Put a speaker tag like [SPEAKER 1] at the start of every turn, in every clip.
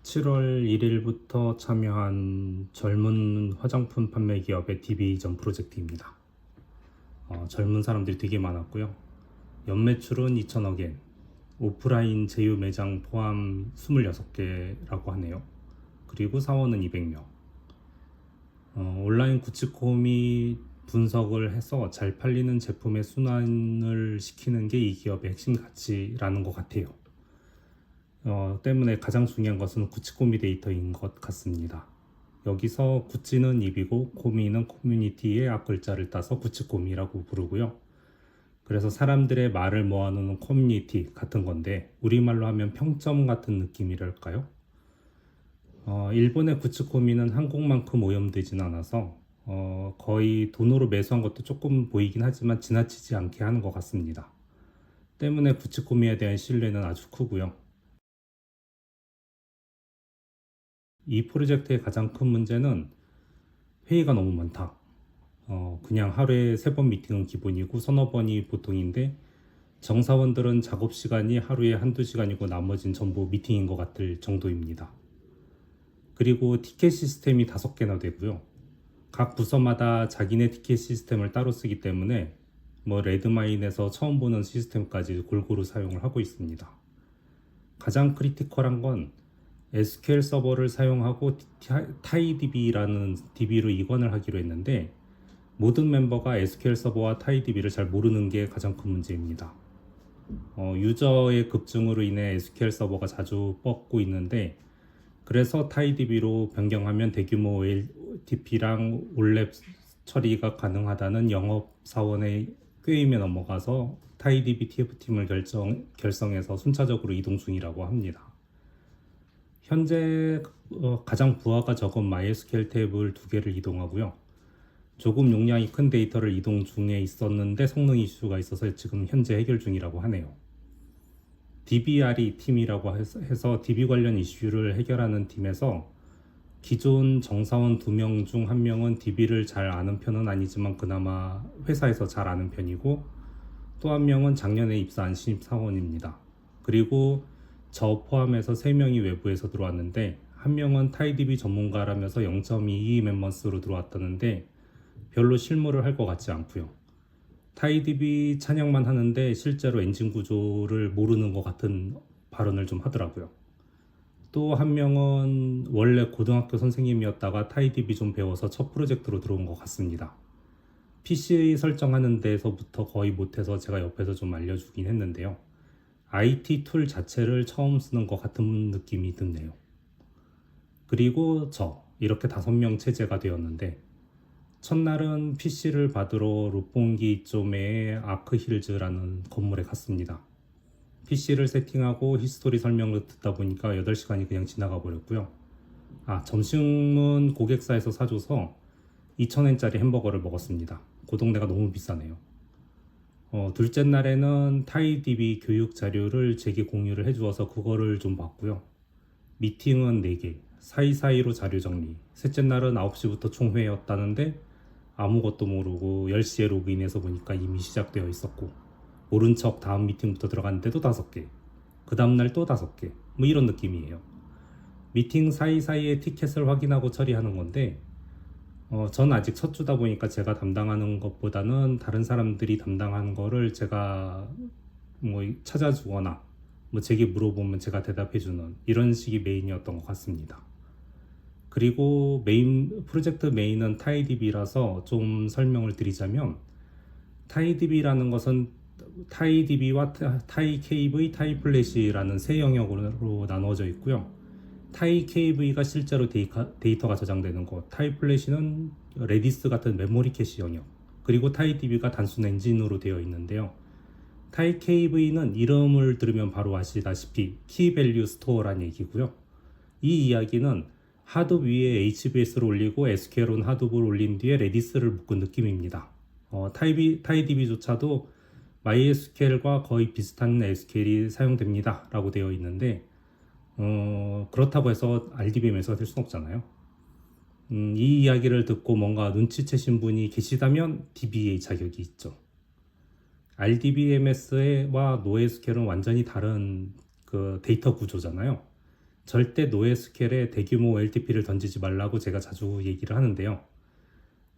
[SPEAKER 1] 7월 1일부터 참여한 젊은 화장품 판매 기업의 DB 이전 프로젝트입니다. 젊은 사람들이 되게 많았고요. 연매출은 2천억엔, 오프라인 제휴 매장 포함 26개라고 하네요. 그리고 사원은 200명. 온라인 구찌콤이 분석을 해서 잘 팔리는 제품의 순환을 시키는 게 이 기업의 핵심 가치라는 것 같아요. 때문에 가장 중요한 것은 구찌코미 데이터인 것 같습니다. 여기서 구찌는 입이고 코미는 커뮤니티의 앞글자를 따서 구찌코미라고 부르고요. 그래서 사람들의 말을 모아놓는 커뮤니티 같은 건데 우리말로 하면 평점 같은 느낌이랄까요? 일본의 구찌코미는 한국만큼 오염되진 않아서 거의 돈으로 매수한 것도 조금 보이긴 하지만 지나치지 않게 하는 것 같습니다. 때문에 구찌코미에 대한 신뢰는 아주 크고요. 이 프로젝트의 가장 큰 문제는 회의가 너무 많다. 그냥 하루에 3번 미팅은 기본이고 서너 번이 보통인데 정사원들은 작업 시간이 하루에 한두 시간이고 나머진 전부 미팅인 것 같을 정도입니다. 그리고 티켓 시스템이 5개나 되고요. 각 부서마다 자기네 티켓 시스템을 따로 쓰기 때문에 레드마인에서 처음 보는 시스템까지 골고루 사용을 하고 있습니다. 가장 크리티컬한 건 SQL 서버를 사용하고 타이DB라는 DB로 이관을 하기로 했는데 모든 멤버가 SQL 서버와 타이DB를 잘 모르는 게 가장 큰 문제입니다. 유저의 급증으로 인해 SQL 서버가 자주 뻗고 있는데 그래서 타이DB로 변경하면 대규모 OLTP랑 올랩 처리가 가능하다는 영업사원의 꾀임에 넘어가서 타이DB TF팀을 결성해서 순차적으로 이동 중이라고 합니다. 현재 가장 부하가 적은 MySQL 테이블 2개를 이동하고요. 조금 용량이 큰 데이터를 이동 중에 있었는데 성능 이슈가 있어서 지금 현재 해결 중이라고 하네요. DBRE 팀이라고 해서 DB 관련 이슈를 해결하는 팀에서 기존 정사원 2명 중 1명은 DB를 잘 아는 편은 아니지만 그나마 회사에서 잘 아는 편이고 또 1명은 작년에 입사한 신입사원입니다. 그리고 저 포함해서 3명이 외부에서 들어왔는데 1명은 타이DB 전문가라면서 0.22 멤버스로 들어왔다는데 별로 실무를 할 것 같지 않고요. 타이DB 찬양만 하는데 실제로 엔진 구조를 모르는 것 같은 발언을 좀 하더라고요. 또 1명은 원래 고등학교 선생님이었다가 타이DB 좀 배워서 첫 프로젝트로 들어온 것 같습니다. PC 설정하는 데서부터 거의 못해서 제가 옆에서 좀 알려주긴 했는데요. IT 툴 자체를 처음 쓰는 것 같은 느낌이 드네요. 그리고 이렇게 5명 체제가 되었는데 첫날은 PC를 받으러 롯봉기 쪽의 아크힐즈라는 건물에 갔습니다. PC를 세팅하고 히스토리 설명을 듣다 보니까 8시간이 그냥 지나가 버렸고요. 점심은 고객사에서 사줘서 2,000엔짜리 햄버거를 먹었습니다. 그 동네가 너무 비싸네요. 둘째 날에는 타이DB 교육 자료를 제게 공유를 해주어서 그거를 좀 봤고요. 미팅은 4개, 사이사이로 자료 정리. 셋째 날은 9시부터 총회였다는데 아무것도 모르고 10시에 로그인해서 보니까 이미 시작되어 있었고 모른 척 다음 미팅부터 들어갔는데도 5개, 그 다음날 또 5개, 이런 느낌이에요. 미팅 사이사이에 티켓을 확인하고 처리하는 건데 전 아직 첫 주다 보니까 제가 담당하는 것보다는 다른 사람들이 담당하는 거를 제가 찾아주거나 제게 물어보면 제가 대답해주는 이런 식이 메인이었던 것 같습니다. 그리고 프로젝트 메인은 타이DB라서 좀 설명을 드리자면 타이DB라는 것은 타이DB와 타이KV, 타이플래시라는 세 영역으로 나누어져 있고요. 타이KV가 실제로 데이터가 저장되는 것, 타이플래시는 레디스 같은 메모리 캐시 영역, 그리고 타이DB가 단순 엔진으로 되어 있는데요. 타이KV는 이름을 들으면 바로 아시다시피 키밸류 스토어란 얘기고요. 이 이야기는 하둡 위에 HBS를 올리고 SQL은 하둡을 올린 뒤에 레디스를 묶은 느낌입니다. 타이DB조차도 MySQL과 거의 비슷한 SQL이 사용됩니다 라고 되어 있는데 그렇다고 해서 RDBM에서 될 수는 없잖아요. 이 이야기를 듣고 뭔가 눈치채신 분이 계시다면 DBA 자격이 있죠. RDBMS와 NoSQL은 완전히 다른 그 데이터 구조잖아요. 절대 노에스큐엘에 대규모 OLTP를 던지지 말라고 제가 자주 얘기를 하는데요.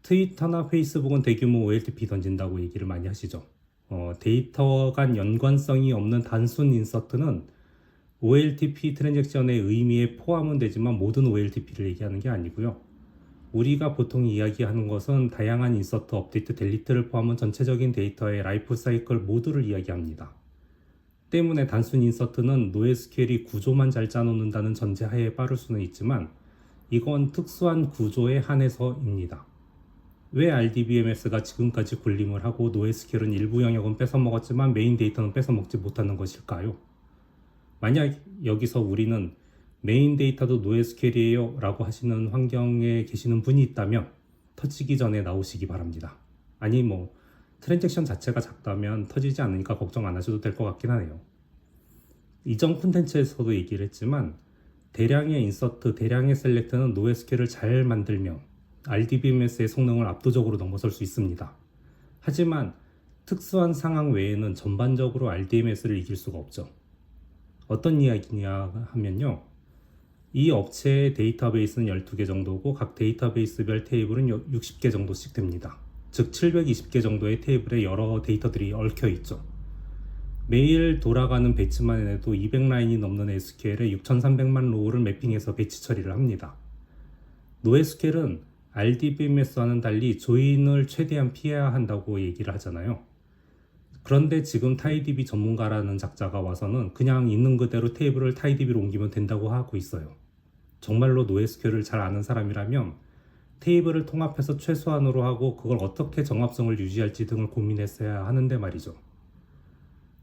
[SPEAKER 1] 트위터나 페이스북은 대규모 OLTP 던진다고 얘기를 많이 하시죠. 데이터 간 연관성이 없는 단순 인서트는 OLTP 트랜잭션의 의미에 포함은 되지만 모든 OLTP를 얘기하는 게 아니고요. 우리가 보통 이야기하는 것은 다양한 인서트, 업데이트, 델리트를 포함한 전체적인 데이터의 라이프 사이클 모두를 이야기합니다. 때문에 단순 인서트는 노에스큐엘이 구조만 잘 짜놓는다는 전제하에 빠를 수는 있지만 이건 특수한 구조에 한해서입니다. 왜 RDBMS가 지금까지 군림을 하고 노에스큐엘은 일부 영역은 뺏어먹었지만 메인 데이터는 뺏어먹지 못하는 것일까요? 만약 여기서 우리는 메인 데이터도 노에스큐엘이에요 라고 하시는 환경에 계시는 분이 있다면 터지기 전에 나오시기 바랍니다. 아니 트랜잭션 자체가 작다면 터지지 않으니까 걱정 안 하셔도 될 것 같긴 하네요. 이전 콘텐츠에서도 얘기를 했지만 대량의 인서트, 대량의 셀렉트는 노에스큐엘을 잘 만들면 RDBMS의 성능을 압도적으로 넘어설 수 있습니다. 하지만 특수한 상황 외에는 전반적으로 RDBMS를 이길 수가 없죠. 어떤 이야기냐 하면요. 이 업체의 데이터베이스는 12개 정도고 각 데이터베이스별 테이블은 60개 정도씩 됩니다. 즉 720개 정도의 테이블에 여러 데이터들이 얽혀 있죠. 매일 돌아가는 배치만 해도 200라인이 넘는 SQL에 6300만 로우를 매핑해서 배치 처리를 합니다. 노에스큐엘은 RDBMS와는 달리 조인을 최대한 피해야 한다고 얘기를 하잖아요. 그런데 지금 타이디비 전문가라는 작자가 와서는 그냥 있는 그대로 테이블을 타이디비로 옮기면 된다고 하고 있어요. 정말로 노에스큐엘을 잘 아는 사람이라면 테이블을 통합해서 최소한으로 하고 그걸 어떻게 정합성을 유지할지 등을 고민했어야 하는데 말이죠.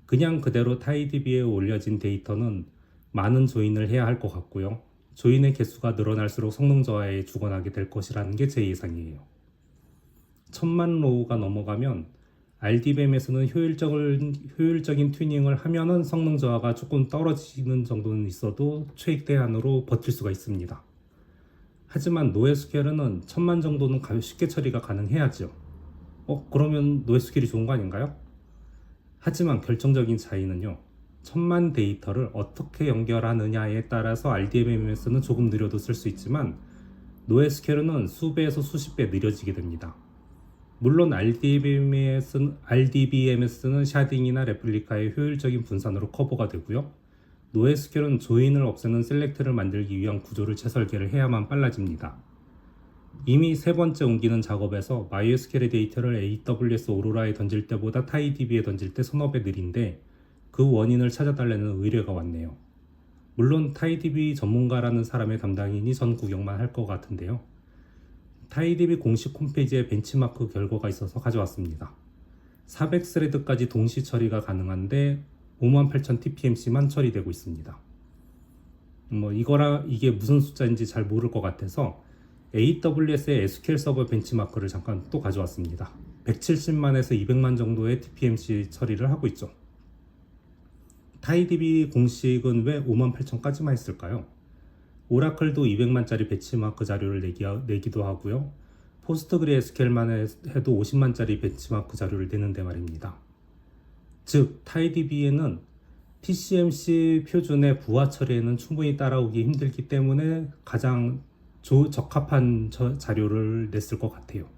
[SPEAKER 1] 그냥 그대로 타이디비에 올려진 데이터는 많은 조인을 해야 할 것 같고요. 조인의 개수가 늘어날수록 성능 저하에 주관하게 될 것이라는 게 제 예상이에요. 1000만 로우가 넘어가면 RDBM에서는 효율적인 튜닝을 하면은 성능 저하가 조금 떨어지는 정도는 있어도 최대한으로 버틸 수가 있습니다. 하지만 노에스큐엘은 1000만 정도는 쉽게 처리가 가능해야죠. 그러면 노에스큐엘이 좋은 거 아닌가요? 하지만 결정적인 차이는요. 1000만 데이터를 어떻게 연결하느냐에 따라서 RDBMS는 조금 느려도 쓸 수 있지만 노에스큐엘은 수배에서 수십 배 느려지게 됩니다. 물론 RDBMS는 샤딩이나 레플리카의 효율적인 분산으로 커버가 되고요. 노에스큐엘은 조인을 없애는 셀렉트를 만들기 위한 구조를 재설계를 해야만 빨라집니다. 이미 세 번째 옮기는 작업에서 MySQL의 데이터를 AWS 오로라에 던질 때보다 타이디비에 던질 때 서너 배 느린데 그 원인을 찾아달라는 의뢰가 왔네요. 물론 타이디비 전문가라는 사람의 담당인이 전 구경만 할 것 같은데요. 타이디비 공식 홈페이지에 벤치마크 결과가 있어서 가져왔습니다. 400스레드까지 동시 처리가 가능한데 58,000 TPMC만 처리되고 있습니다. 이게 무슨 숫자인지 잘 모를 것 같아서 AWS의 SQL 서버 벤치마크를 잠깐 또 가져왔습니다. 170만에서 200만 정도의 TPMC 처리를 하고 있죠. 타이디비 공식은 왜 58,000까지만 했을까요? 오라클도 200만짜리 벤치마크 자료를 내기도 하고요. 포스트그레SQL만 해도 50만짜리 벤치마크 자료를 내는데 말입니다. 즉, 타이디비에는 TCMC 표준의 부하 처리에는 충분히 따라오기 힘들기 때문에 가장 적합한 자료를 냈을 것 같아요.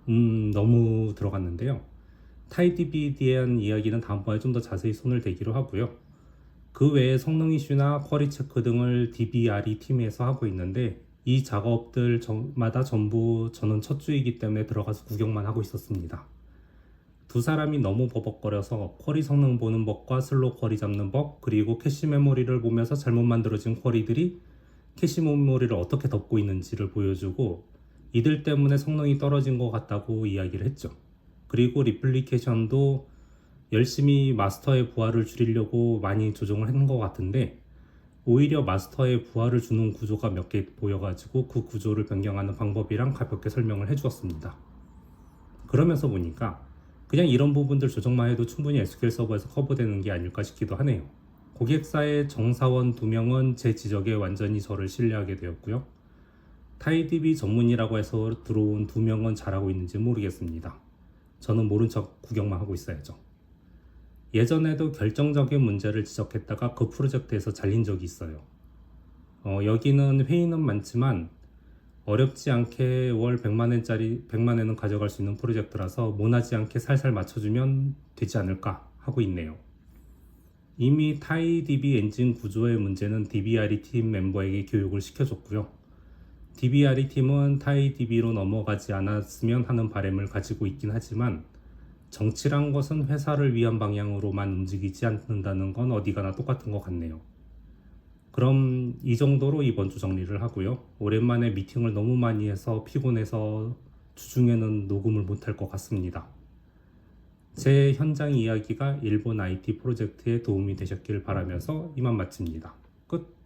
[SPEAKER 1] 너무 들어갔는데요. 타이디비에 대한 이야기는 다음번에 좀 더 자세히 손을 대기로 하고요. 그 외에 성능 이슈나 쿼리 체크 등을 DBRE 팀에서 하고 있는데 이 작업들마다 전부 저는 첫 주이기 때문에 들어가서 구경만 하고 있었습니다. 두 사람이 너무 버벅거려서 쿼리 성능 보는 법과 슬로우 쿼리 잡는 법, 그리고 캐시 메모리를 보면서 잘못 만들어진 쿼리들이 캐시 메모리를 어떻게 덮고 있는지를 보여주고 이들 때문에 성능이 떨어진 것 같다고 이야기를 했죠. 그리고 리플리케이션도 열심히 마스터의 부하를 줄이려고 많이 조정을 한 것 같은데 오히려 마스터의 부하를 주는 구조가 몇 개 보여가지고 그 구조를 변경하는 방법이랑 가볍게 설명을 해주었습니다. 그러면서 보니까 그냥 이런 부분들 조정만 해도 충분히 SQL 서버에서 커버되는 게 아닐까 싶기도 하네요. 고객사의 정사원 2명은 제 지적에 완전히 저를 신뢰하게 되었고요. 타이디비 전문이라고 해서 들어온 2명은 잘하고 있는지 모르겠습니다. 저는 모른 척 구경만 하고 있어야죠. 예전에도 결정적인 문제를 지적했다가 그 프로젝트에서 잘린 적이 있어요. 여기는 회의는 많지만 어렵지 않게 월 100만 원은 가져갈 수 있는 프로젝트라서 모나지 않게 살살 맞춰주면 되지 않을까 하고 있네요. 이미 타이DB 엔진 구조의 문제는 DBRE 팀 멤버에게 교육을 시켜줬고요. DBRE 팀은 타이DB로 넘어가지 않았으면 하는 바람을 가지고 있긴 하지만 정치란 것은 회사를 위한 방향으로만 움직이지 않는다는 건 어디 가나 똑같은 것 같네요. 그럼 이 정도로 이번 주 정리를 하고요. 오랜만에 미팅을 너무 많이 해서 피곤해서 주중에는 녹음을 못할 것 같습니다. 제 현장 이야기가 일본 IT 프로젝트에 도움이 되셨길 바라면서 이만 마칩니다. 끝.